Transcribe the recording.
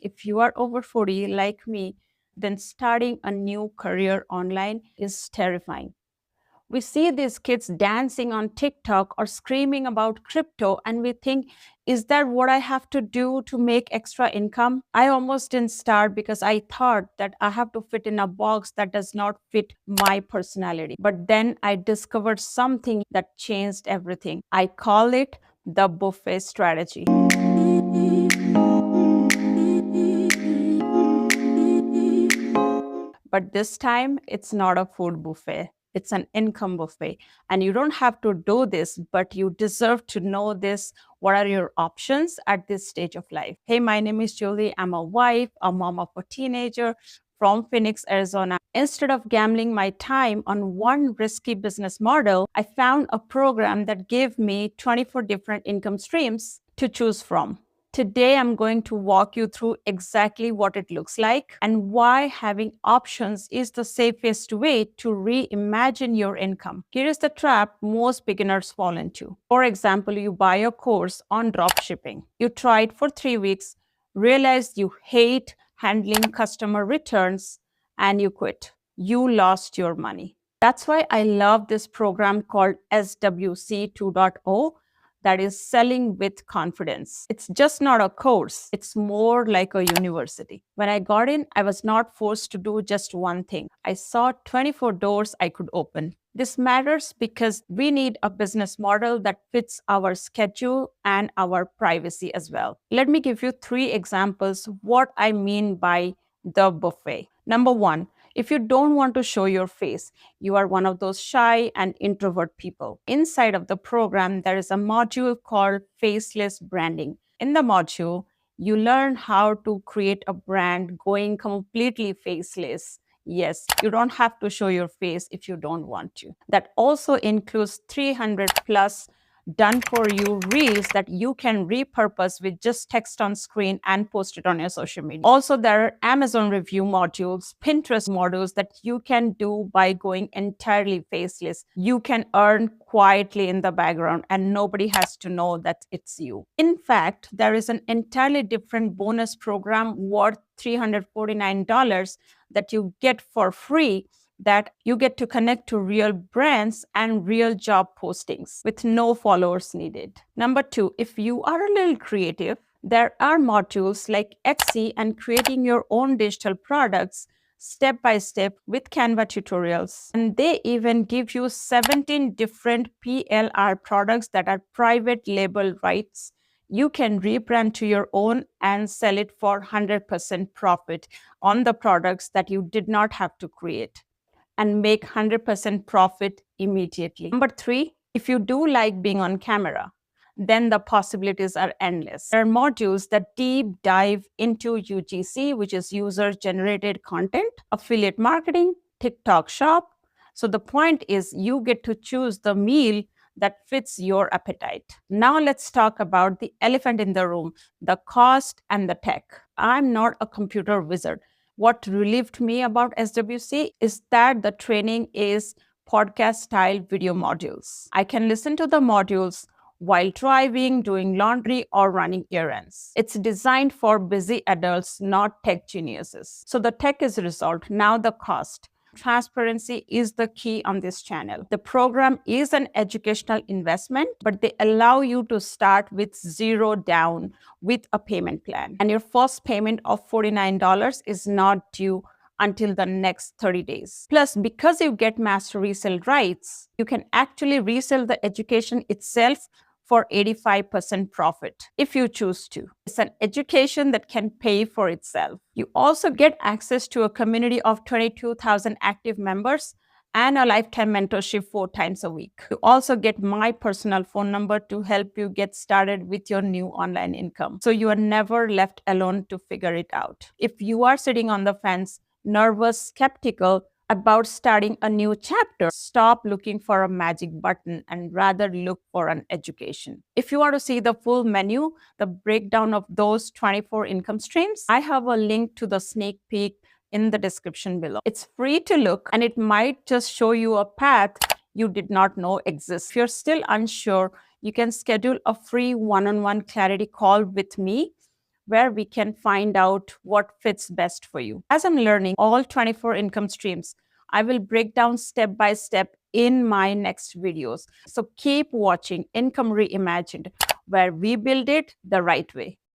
If you are over 40 like me, then starting a new career online is terrifying. We see these kids dancing on TikTok or screaming about crypto, and we think, is that what I have to do to make extra income? I almost didn't start because I thought that I have to fit in a box that does not fit my personality. But then I discovered something that changed everything. I call it the buffet strategy. But this time, it's not a food buffet. It's an income buffet. And you don't have to do this, but you deserve to know this. What are your options at this stage of life? Hey, my name is Julie. I'm a wife, a mom of a teenager from Phoenix, Arizona. Instead of gambling my time on one risky business model, I found a program that gave me 24 different income streams to choose from. Today, I'm going to walk you through exactly what it looks like and why having options is the safest way to reimagine your income. Here is the trap most beginners fall into. For example, you buy a course on dropshipping. You try it for 3 weeks, realize you hate handling customer returns, and you quit. You lost your money. That's why I love this program called SWC 2.0, that is selling with confidence. It's just not a course, it's more like a university. When I got in, I was not forced to do just one thing. I saw 24 doors I could open. This matters because we need a business model that fits our schedule and our privacy as well. Let me give you 3 examples what I mean by the buffet. Number 1, if you don't want to show your face, you are one of those shy and introvert people. Inside of the program, there is a module called faceless branding. In the module, you learn how to create a brand going completely faceless. Yes, you don't have to show your face if you don't want to. That also includes 300 plus done for you reels that you can repurpose with just text on screen and post it on your social media. Also, there are Amazon review modules, Pinterest modules that you can do by going entirely faceless. You can earn quietly in the background and nobody has to know that it's you. In fact, there is an entirely different bonus program worth $349 that you get for free, that you get to connect to real brands and real job postings with no followers needed. Number 2, if you are a little creative, there are modules like Etsy and creating your own digital products step by step with Canva tutorials. And they even give you 17 different PLR products that are private label rights. You can rebrand to your own and sell it for 100% profit on the products that you did not have to create, and make 100% profit immediately. Number 3, if you do like being on camera, then the possibilities are endless. There are modules that deep dive into UGC, which is user generated content, affiliate marketing, TikTok shop. So the point is you get to choose the meal that fits your appetite. Now let's talk about the elephant in the room, the cost and the tech. I'm not a computer wizard. What relieved me about SWC is that the training is podcast style video modules. I can listen to the modules while driving, doing laundry, or running errands. It's designed for busy adults, not tech geniuses. So the tech is resolved. Now the cost. Transparency is the key on this channel. The program is an educational investment, but they allow you to start with zero down with a payment plan. And your first payment of $49 is not due until the next 30 days. Plus, because you get master resale rights, you can actually resell the education itself for 85% profit if you choose to. It's an education that can pay for itself. You also get access to a community of 22,000 active members and a lifetime mentorship 4 times a week. You also get my personal phone number to help you get started with your new online income. So you are never left alone to figure it out. If you are sitting on the fence, nervous, skeptical about starting a new chapter, stop looking for a magic button and rather look for an education. If you want to see the full menu, the breakdown of those 24 income streams, I have a link to the sneak peek in the description below. It's free to look and it might just show you a path you did not know exists. If you're still unsure, you can schedule a free one-on-one clarity call with me where we can find out what fits best for you. As I'm learning all 24 income streams, I will break down step by step in my next videos. So keep watching Income Reimagined, where we build it the right way.